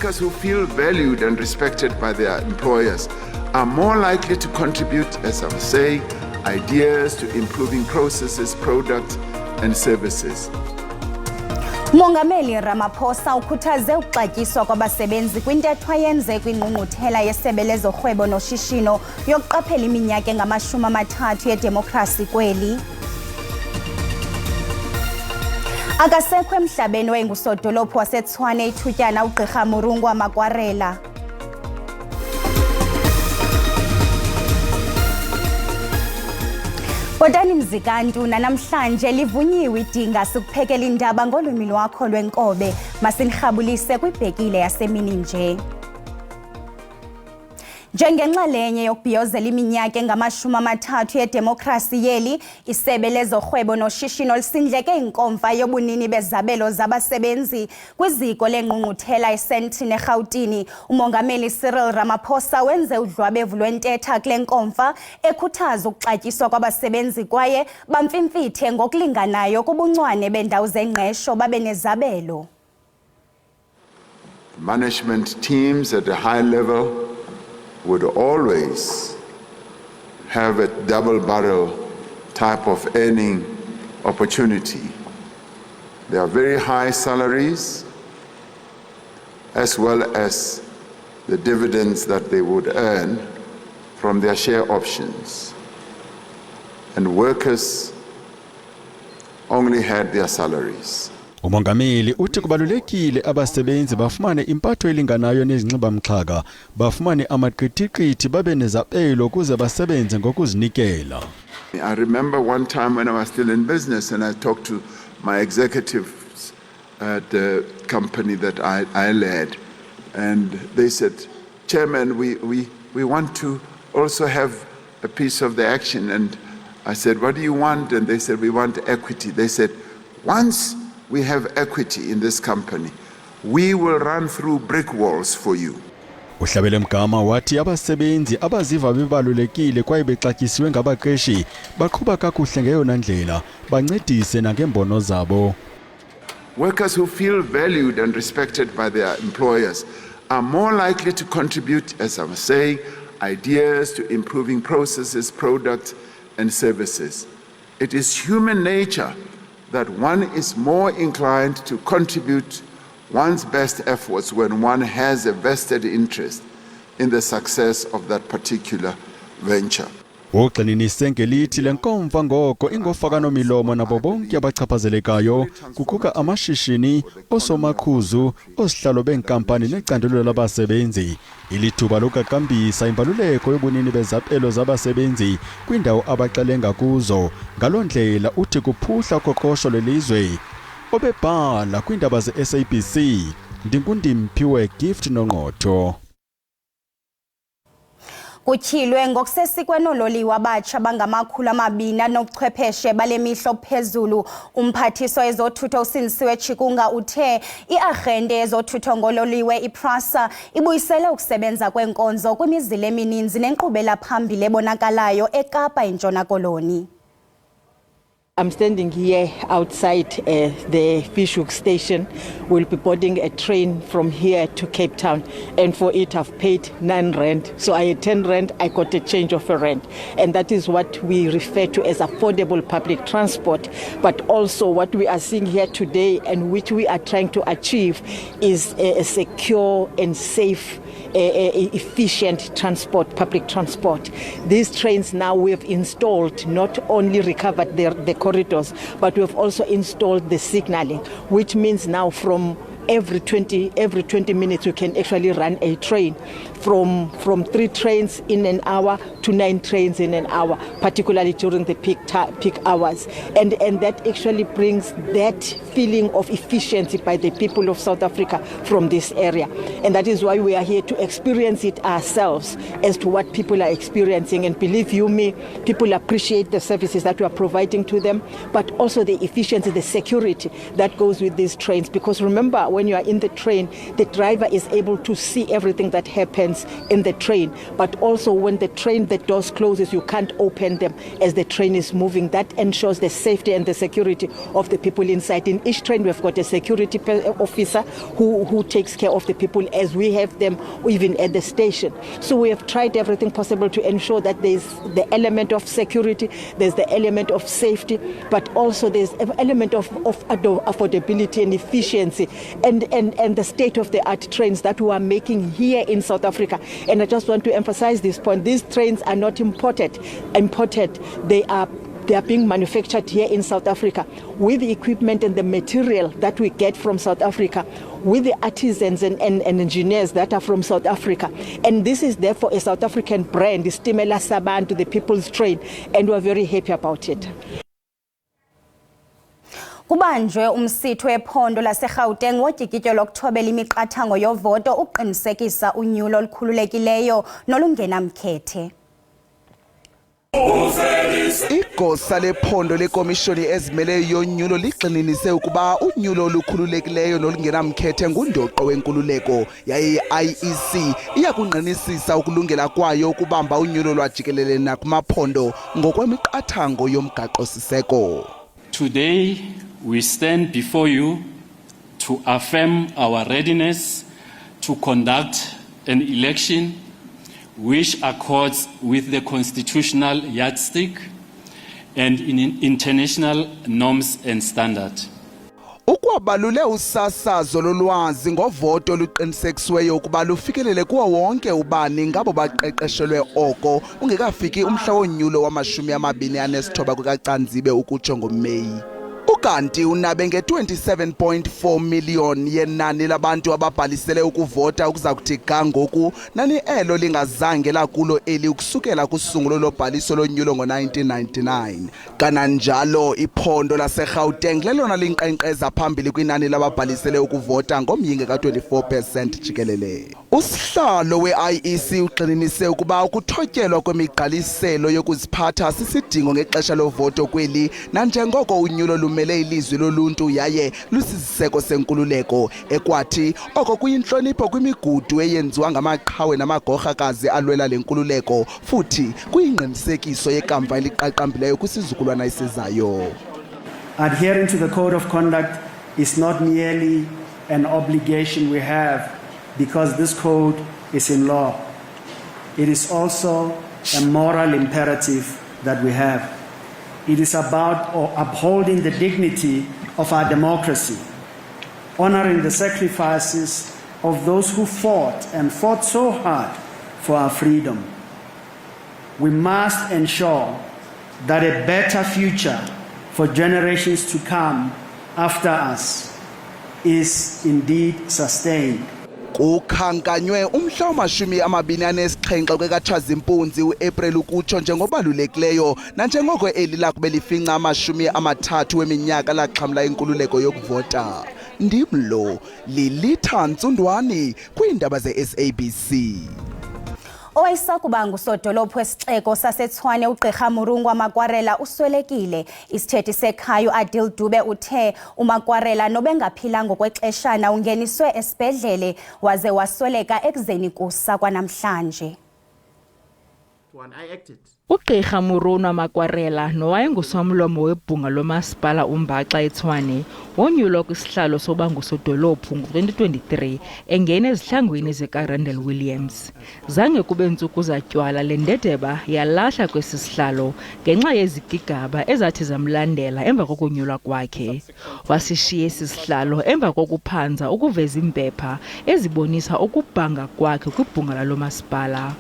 Workers who feel valued and respected by their employers are more likely to contribute, as I was saying, ideas to improving processes, products, and services. Mongameli Ramaphosa ukhuthaze ukuxatyiswa kwabasebenzi kwintetho ayenze kwingqungquthela yeSebe lezoRhwebo noShishino yokuqaphela iminyaka engama-30 yedemokhrasi kweli. Akasekho emhlabeni wayengusodolophu waseTshwane ithutyana uGqirha Murungwa Makwarela. Botani Mzikantu namhlanje livunyiwe idinga sikuphekela indaba ngolwimi lwakho lwenkobe masinirhabulise kwibhekile yasemini nje. Njengenxalenye yokubhiyozela iminyaka engama-30 yedemokhrasi yeli, iSebe lezoRhwebo noShishino lisindleke inkomfa yobunini bezabelo zabasebenzi kwiziko lengqungquthela eSandton eRhawutini. Umongameli Cyril Ramaphosa wenze udlwabevu lwentetha kule nkomfa ekhuthaza ukuxatyiswa kwabasebenzi kwaye bamfimfithe ngokulinganayo kubuncwane bendawo zengqesho babe nezabelo. Management teams at a high level would always have a double barrel type of earning opportunity. There are very high salaries as well as the dividends that they would earn from their share options. And workers only had their salaries. Umongameli uthi kubalulekile abasebenzi bafumane impatho elinganayo nezinxibamxhaka, bafumane amaqithiqithi babe nezabelo kuze basebenze ngokuzinikela. I remember one time when I was still in business and I talked to my executives at the company that I led, and they said, Chairman, we want to also have a piece of the action. And I said, what do you want? And they said, we want equity. They said, once we have equity in this company, we will run through brick walls for you. Uhlabele Mgama wathi abasebenzi abaziva bebalulekile kwaye bexatyisiwe ngabaqeshi baqhuba kakuhle ngeyona ndlela bancedise nangembono zabo. Workers who feel valued and respected by their employers are more likely to contribute, as I was saying, ideas to improving processes, products, and services. It is human nature that one is more inclined to contribute one's best efforts when one has a vested interest in the success of that particular venture. Uxinise ngelithi lenkomfa ngoko ingofakano milomo nabo bonke abachaphazelekayo kuquka amashishini, osomaqhuzu, osihlalo benkampani necandelo labasebenzi. Ilithuba lokaqambisa imbaluleko yobunini bezabelo zabasebenzi kwindawo abaxelenga kuzo. Ngalondlela uthi kuphuhla uqoqosho lelizwe. Obebhala kwindaba ze-SABC, Ndingundimphiwe Gift Nongqotho. Kutyhilwe ngokusesikweni oololiwe abatsha abangama-200 nobuchwepheshe bale mihla ophezulu. Umphathiswa wezothutho uSindisiwe Chikunga uthe iarhente yezothutho ngololiwe iPrasa ibuyisele ukusebenza kwenkonzo kwimizila emininzi nenkqubela phambili ebonakalayo eKapa eNtshona Koloni. I'm standing here outside the Fish station. We'll be boarding a train from here to Cape Town, and for it I've paid 9 rand. So I had 10 rand, I got a change of a rand. And that is what we refer to as affordable public transport. But also what we are seeing here today and which we are trying to achieve is a secure and safe efficient transport, public transport. These trains now we have installed, not only recovered the corridors, but we have also installed the signaling, which means now from every 20 minutes you can actually run a train from 3 trains in an hour to 9 trains in an hour, particularly during the peak hours. And that actually brings that feeling of efficiency by the people of South Africa from this area. And that is why we are here to experience it ourselves as to what people are experiencing. And believe you me, people appreciate the services that we are providing to them, but also the efficiency, the security that goes with these trains. Because remember, when you are in the train, the driver is able to see everything that happens occupants in the train, but also when the doors closes, you can't open them as the train is moving. That ensures the safety and the security of the people inside. In each train, we've got a security officer who takes care of the people, as we have them even at the station. So we have tried everything possible to ensure that there's the element of security, there's the element of safety, but also there's an element of affordability and efficiency and the state-of-the-art trains that we are making here in South Africa. And I just want to emphasize this point. These trains are not imported. They are being manufactured here in South Africa with the equipment and the material that we get from South Africa, with the artisans and engineers that are from South Africa. And this is therefore a South African brand, Stimela Sabantu, the people's train, and we're very happy about it. Kubanjwe umsitho wephondo laseGauteng ngotyikityo lokuthobela imiqathango yovoto uqinisekisa unyulo olukhululekileyo nolungenamkhethe. Igosa lephondo lekomishoni ezimeleyo yonyulo ligxininise ukuba unyulo olukhululekileyo nolungenamkhethe ngundoqo wenkululeko yaye IEC iyakungqinisisa ukulungela kwayo ukubamba unyulo lwajikelele nakumaphondo ngokwemiqathango yomgaqo-siseko. Today we stand before you to affirm our readiness to conduct an election which accords with the constitutional yardstick and in international norms and standards. Ukwabalule usasazo lolwazi ngovoto oluqinisekisiweyo ukuba lufikelele kuwo wonke ubani ngabo baqeqeshelwe oko ungekafiki umhla wonyulo wama-29 kukaCanzibe ukutsho ngoMeyi. Ukanti unabe nge-27.4 million yenani labantu ababhalisele ukuvota ukuza kuthi ga ngoku nani elo lingazange lakulo eli ukusukela kusungulo lobhaliso lonyulo ngo-1999. Kananjalo iphondo laseGauteng lelona linkqenkqeza phambili kwinani lababhalisele ukuvota ngomyinge ka-24% jikelele. Usihlalo we-IEC ugxininise ukuba ukuthotyelwa kwemigqaliselo yokuziphatha sisidingo ngexesha lovoto kweli nanjengoko unyulo lumele ilizwi loluntu yaye lusisiseko senkululeko ekwathi oko kuyinhlonipho kwimigudu eyenziwa ngamaqhawe namagorhakazi alwela lenkululeko futhi kuyingqinisekiso yekamva eliqaqambileyo kwisizukulwana esizayo. Adhering to the code of conduct is not merely an obligation we have because this code is in law. It is also a moral imperative that we have. It is about upholding the dignity of our democracy, honoring the sacrifices of those who fought so hard for our freedom. We must ensure that a better future for generations to come after us is indeed sustained. Ukhankanywe umhla wama-27 kwekaTshazimpunzi uApril ukutsho njengobalulekileyo nanjengoko eli lakube lifinca 30 weminyaka laxhamla inkululeko yokuvota. Ndimlo Lilitha Ntsundwani kwiindaba ze-SABC. Owayesakuba ngusodolophu wesixeko saseTshwane uGqirha Murungwa Makwarela uswelekile. Isithethi sekhaya uAdil Dube uthe uMakwarela nobengaphila ngokwexeshana ungeniswe esibhedlele waze wasweleka ekuzeni kusa kwanamhlanje. uGqirha Murungwa Makwarela nowayengusomlomo webhunga lomasipala uMbaxa eTshwane wonyulwa kwisihlalo soba ngusodolophu ngo-2023 engena ezihlangwini zikaRandall Williams. Zange kube ntsuku zatywala le ndedeba yalahla kwesi sihlalo ngenxa yezigigaba ezathi zamlandela emva kokunyulwa kwakhe. Wasishiya esi sihlalo emva kokuphanza ukuveza impepha ezibonisa ukubhanga kwakhe kwibhunga lalomasipala.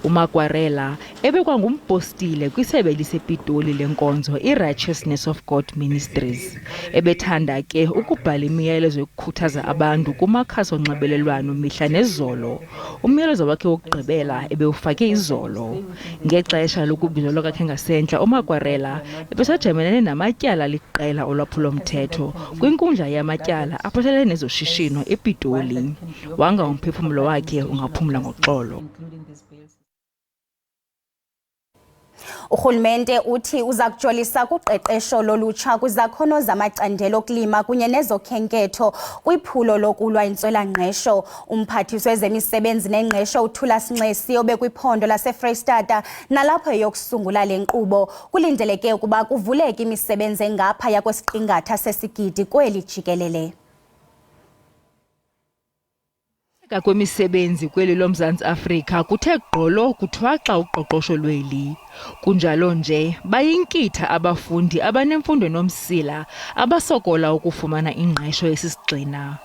uMakwarela ebekwa ngumpostile kwisebe lisePitoli lenkonzo iRighteousness of God Ministries. Ebethanda ke ukubhala imiyalezo yokukhuthaza abantu kumakhasi onxibelelwano mihla nezolo. Umyalezo wakhe wokugqibela ebewufake izolo. Ngexesha lokubizwa kwakhe ngasentla uMakwarela ebesajamelene namatyala liqela olwaphulomthetho kwinkundla yamatyala aphathelene nezoshishino ePitoli. Wanga umphefumlo wakhe ungaphumla ngoxolo. Urhulumente uthi uza kujolisa kuqeqesho lolutsha kwizakhono zamacandelo okulima kunye nezokhenketho kwiphulo lokulwa intswelangqesho. Umphathiswa wezemisebenzi nengqesho uThula Sinxesi obekwiphondo laseFreystata nalapho yokusungula le nkqubo kulindeleke ukuba kuvuleke imisebenzi engaphaya kwesiqingatha sesigidi kweli jikelele. Kwemisebenzi kweli loMzantsi Afrika kuthe gqolo kuthwaxa uqoqosho lweli. Kunjalo nje bayinkitha abafundi abanemfundo enomsila abasokola ukufumana ingqesho esisigxina.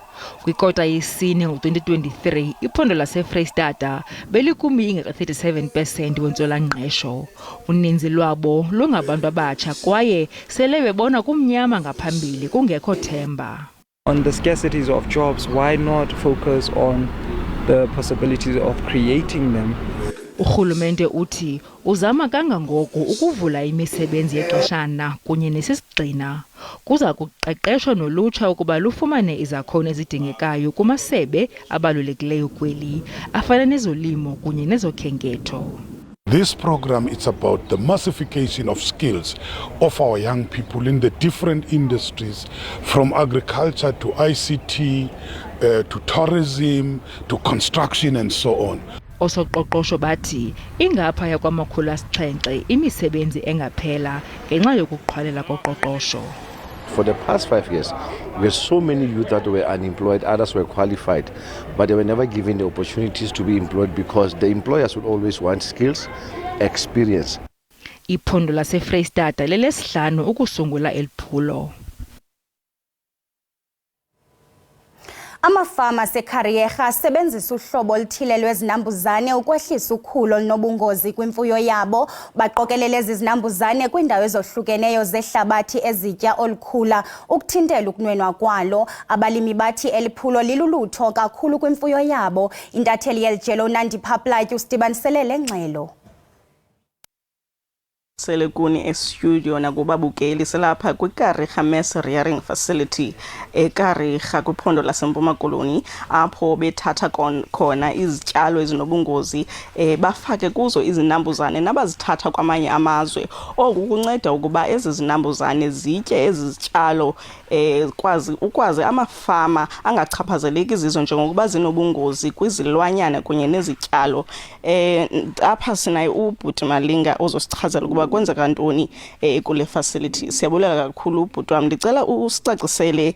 Kwikota yesine ngo-2023 iphondo laseFreystata belikumi ingaka-37% wentswelangqesho. Uninzi lwabo lungabantu abatsha kwaye sele bebona kumnyama ngaphambili kungekho themba. On the scarcities of jobs, why not focus on the possibilities of creating them? Urhulumente uthi uzama kangangoko ukuvula imisebenzi yexeshana kunye nesisigxina. Kuza kuqeqeshwa nolutsha ukuba lufumane izakhono ezidingekayo kumasebe abalulekileyo kweli afana nezolimo kunye nezokhenketho. This program is about the massification of skills of our young people in the different industries, from agriculture to ICT, to tourism, to construction and so on. Osoqoqosho bathi ingaphaya kwama-700 imisebenzi engaphela ngenxa yokuqhwalela koqoqosho. For the past 5 years, we had so many youth that were unemployed, others were qualified, but they were never given the opportunities to be employed because the employers would always want skills, experience. Iphondo laseFreystata lelesihlanu ukusungula eliphulo. Amafama aseKariyerha asebenzisa uhlobo oluthile lwezinambuzane ukwehlisa ukhula olunobungozi kwimfuyo yabo. Baqokelele ezi zinambuzane kwiindawo ezohlukeneyo zehlabathi ezitya olukhula ukuthintela ukunwenwa kwalo. Abalimi bathi eliphulo lilulutho kakhulu kwimfuyo yabo. Intatheli yelijelo uNandi Phaplatyi usidibanisele le ngxelo. Sele kuni e-studio nakubabukeli selapha kwiKariyerha Mass Rearing Facility eKariyerha kwiphondo laseMpuma Koloni apho bethatha khona izityalo ezinobungozi bafake kuzo izinambuzane nabazithatha kwamanye amazwe. Oku kunceda ukuba ezi zinambuzane zitye ezi zityalo ukwazi amafama angachaphazeleki zizo njengokuba zinobungozi kwizilwanyana kunye nezityalo. Apha sinaye uBhuti Malinga ozosichazela ukuba kwenzeka ntoni kule facility. Siyabulela kakhulu uBhuti wam, ndicela usicacisele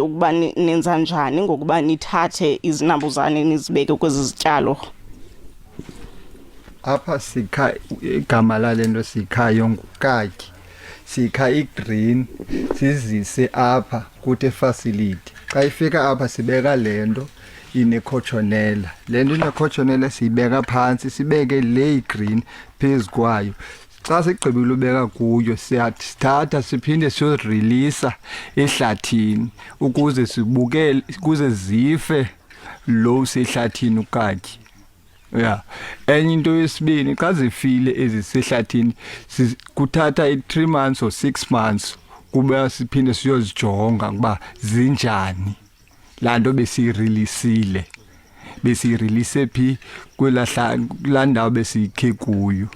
ukuba nenza njani ngokuba nithathe izinambuzane nizibeke kwezi zityalo. Apha sikha igama lalento sikhayo ngukaki, sikha igreen sizise apha kuthi facility. Xa ifika apha sibeka lento inecochonela, lento inecochonela siyibeka phansi sibeke le green phezu kwayo. Xa sigqibile ubeka kuyo siyathatha siphinde siyozireleasa ehlathini ukuze sibukele ukuze zife lo sehlathini ukaki. Yeah. Enye into yesibini xa zifile ezisehlathini kuthatha 3 months or 6 months kuba siphinde siyozijonga kuba zinjani. Lanto besireleasile. Besirelease phi kwela ndawo besikhe kuyo.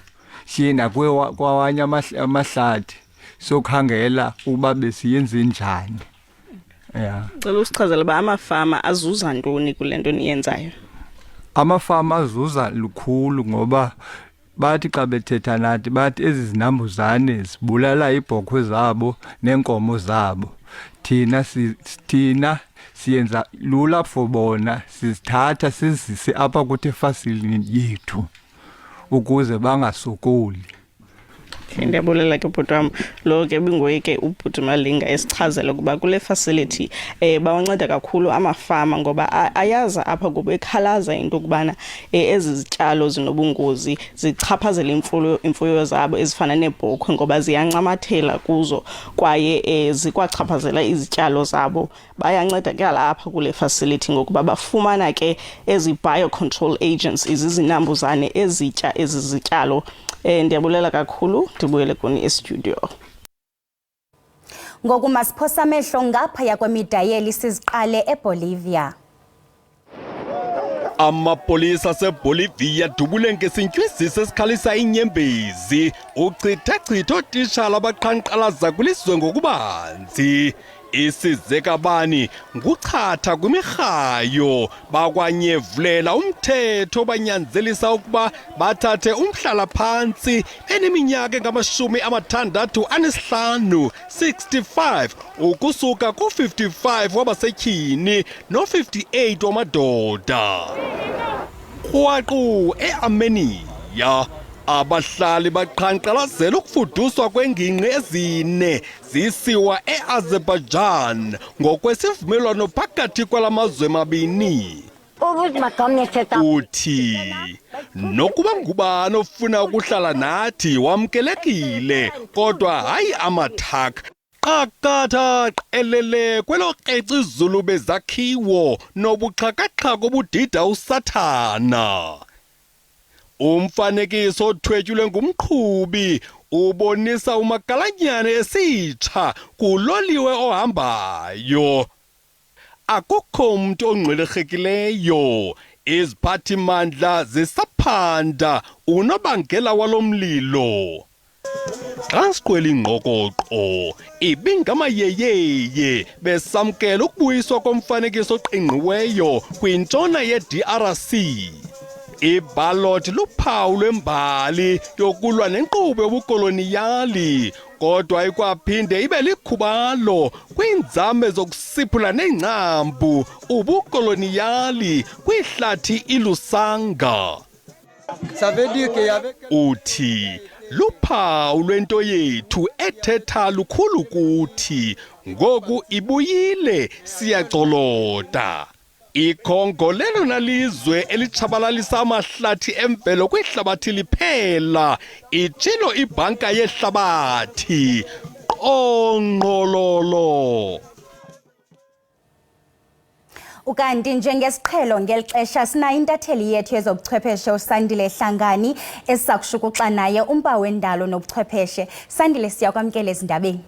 Siyena kwawanye amahlathi sokhangela uba besiyenze njani. Yeah. Cela usichazele ba amafama azuza ntoni kule nto niyenzayo. Amafama azuza lukhulu ngoba bathi xa bethetha nathi bathi ezi zinambuzane zibulala ibhokhwe zabo nenkomo zabo. Thina siyenza lula for bona, sizithatha sizise apha kuthi facility yethu ukuze bangasokoli. Ndiyabulela ke bhuti wam, lo ke bingoye ke uBhuti Malinga esichazela ukuba kule facility bawanceda kakhulu amafama ngoba ayaza apha kuba ekhalaza into kubana ezi zityalo zinobungozi zichaphazela imfuyo zabo ezifana nebhokhwe ngoba ziyancamathela kuzo kwaye zikwachaphazela izityalo zabo. Bayanceda ke lapha kule facility ngokuba bafumana ke ezi biocontrol agents izinambuzane ezitya ezi zityalo. Ndiyabulela kakhulu, ndibuyele kuni e-studio. Ngoku masiphosa amehlo ngaphaya kwemida yeli siziqale eBolivia. Amapolisa aseBolivia dubule ngesintywisiso esikhalisa inyembezi uchitha otishala abaqhankqalaza kwilizwe ngokubanzi. Isizekabani nguchatha kwimirhayo bakwanyevulela umthetho banyanzelisa ukuba bathathe umhlala phantsi eneminyaka engama-65 65 ukusuka ku-55 wabasetyhini no-58 wamadoda. Kwaqu eArmenia abahlali baqhankqalazela ukufuduswa kwengingqi ezine zisiwa eAzerbaijan ngokwesivumelwano phakathi kwala mazwe mabini. Uthi nokuba ngubani ofuna ukuhlala nathi wamkelekile kodwa hayi amathak qakatha qelele kwelo qecizulu bezakhiwo nobuxhakaxhaka obudida usathana. Umfanekiso othwetyulwe ngumqhubi ubonisa umagalanyane esitsha kuloliwe ohambayo. Akukho mntu ongqelekekileyo. Iziphathimandla zisaphanda unobangela walomlilo. Xa siqwela ingqokoqo ibingamayeyeye besamkela ukubuyiswa komfanekiso oqingqiweyo kwintshona ye-DRC. Iballot luphawu lwembali yokulwa nenkqubo yobukoloniyali kodwa ikwaphinde ibe likhubalo kwiinzame zokusiphula neengcambu ubukoloniyali kwihlathi ilusanga. Uthi luphawu lwento yethu ethetha lukhulu kuthi ngoku ibuyile siyacolota. ICongo lelona lizwe elitshabalalisa amahlathi emvelo kwihlabathi liphela, itshilo ibhanka yehlabathi qongqololo. Ukanti njengesiqhelo ngeli xesha sinayo intatheli yethu yezobuchwepheshe uSandile Hlangani esisakushukuxa naye umba wendalo nobuchwepheshe. Sandile, siyakwamkela ezindabeni.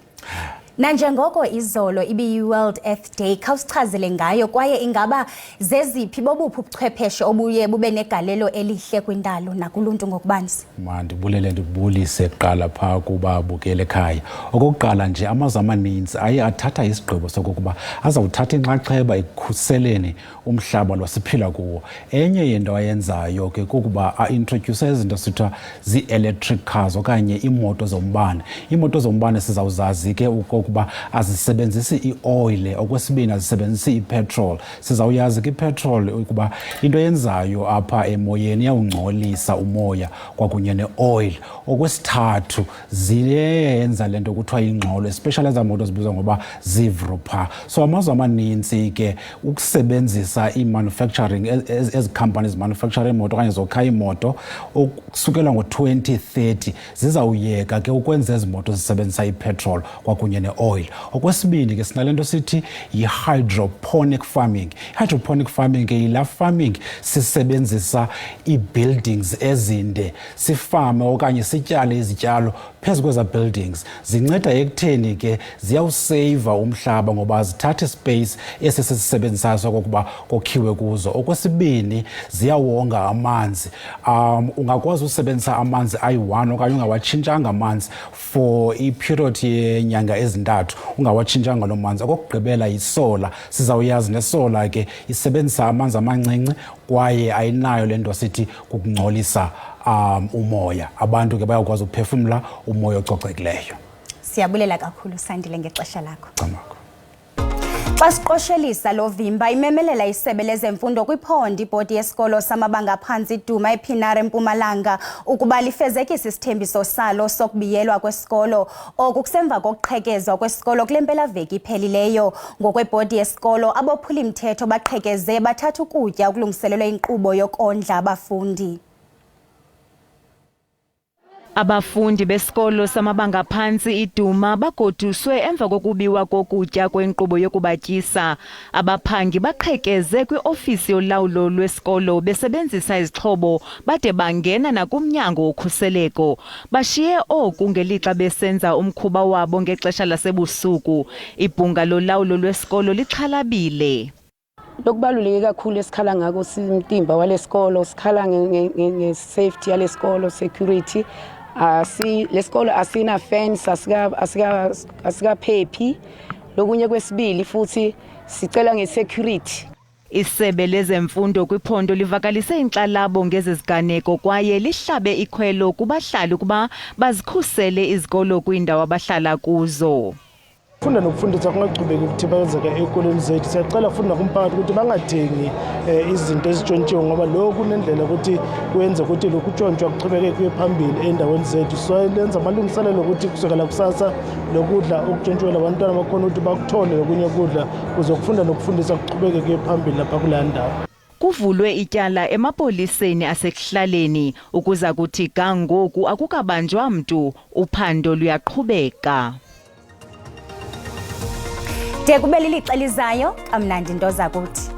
Nanjengoko izolo ibiyi-World Earth Day, khawusichazele ngayo kwaye ingaba zeziphi bobuphi ubuchwepheshe obuye bube negalelo elihle kwindalo nakuluntu ngokubanzi? Mandibulele ndibulise kuqala phaa kuba bukele ekhaya. Okokuqala nje amazwe amaninzi aye athatha isigqibo sokokuba azawuthatha inxaxheba ekukhuseleni umhlaba lwasiphila kuwo. Enye yento ayenzayo ke kukuba a-introduce izinto sithiwa zii-electric cars okanye iimoto zombane. Iimoto zombane sizawuzazi ke ukuba azisebenzisi i-oil, okwesibini azisebenzisi ipetrol. Sizawuyazi ke ipetrol ukuba into yenzayo apha emoyeni iyawungcolisa umoya kwakunye ne-oil. Okwesithathu ziyenza lento kuthiwa ingxolo, especially eza moto zibizwa ngoba zivropha. So amazwe amaninzi ke ukusebenzisa i-manufacturing, ezi companies zimanufacture imoto okanye zokha imoto ukusukela ngo-2030 zizawuyeka ke ukwenza ezi moto zisebenzisa ipetrol kwakunye ne-oil. Okwesibini ke sinalento sithi yi-hydroponic farming. I-hydroponic farming ke yila farming sisebenzisa i-buildings ezinde, sifame okanye sityale izityalo phezu kweza buildings. Zinceda ekutheni ke ziyawuseva umhlaba ngoba zithatha space esisisebenzisayo sokokuba kokhiwe kuzo. Okwesibini ziyawonga amanzi. Ungakwazi usebenzisa amanzi ayi-1 okanye ungawatshintshanga amanzi for i-period yenyanga ezintathu ungawatshintshanga lo manzi. Okokugqibela yisola. Sizawuyazi nesola ke isebenzisa amanzi amancinci kwaye ayinayo le nto sithi kukungcolisa umoya. Abantu ke bayakwazi ukuphefumla umoya ococekileyo. Siyabulela kakhulu Sandile ngexesha lakho. Xa siqoshelisa lo vimba imemelela isebe lezemfundo kwiphondo ibhodi yesikolo samabanga aphantsi iDuma ePinari eMpumalanga ukuba lifezekise isithembiso salo sokubiyelwa kwesikolo oku kusemva kokuqhekezwa kwesikolo kule mpelaveki iphelileyo. Ngokwebhodi yesikolo abophuli-mthetho baqhekeze bathatha ukutya okulungiselelwe inkqubo yokondla abafundi. Abafundi besikolo samabanga aphantsi iDuma bagoduswe emva kokubiwa kokutya kwenkqubo yokubatyisa. Abaphangi baqhekeze kwiofisi yolawulo lwesikolo besebenzisa izixhobo bade bangena nakumnyango wokhuseleko. Bashiye oku ngelixa besenza umkhuba wabo ngexesha lasebusuku. Ibhunga lolawulo lwesikolo lixhalabile. Lokubaluleke kakhulu esikhala ngako simtimba walesikolo, sikhala nge-safety yalesikolo, security. Lesikolo asina fence, asikaphephi. Lokunye kwesibili futhi sicela nge-security. Isebe lezemfundo kwiphondo livakalise inkxalabo ngeziganeko kwaye lihlabe ikhwelo kubahlali kuba bazikhusele izikolo kwiindawo abahlala kuzo. Funda nokufundisa kungachubeki ukuthi bayenzeka ezikoleni zethu. Siyacela funda kumphakathi ukuthi bangathengi izinto ezitshontshiwe ngoba lokho kunendlela ukuthi kuyenza ukuthi lokhu kutshontshwa kuchubeke kuye phambili endaweni zethu. So lenza amalungiselelo ukuthi kusukela kusasa lokudla okutshontshwela abantwana bakhona ukuthi bakuthole lokunye ukudla kuzokufunda nokufundisa kuchubeke kuye phambili lapha kule ndawo. Kuvulwe ityala emapoliseni asekuhlaleni ukuza kuthi kangoku akukabanjwa mntu, uphando luyaqhubeka. De kube lilixa lizayo, kamnandi into zakuthi.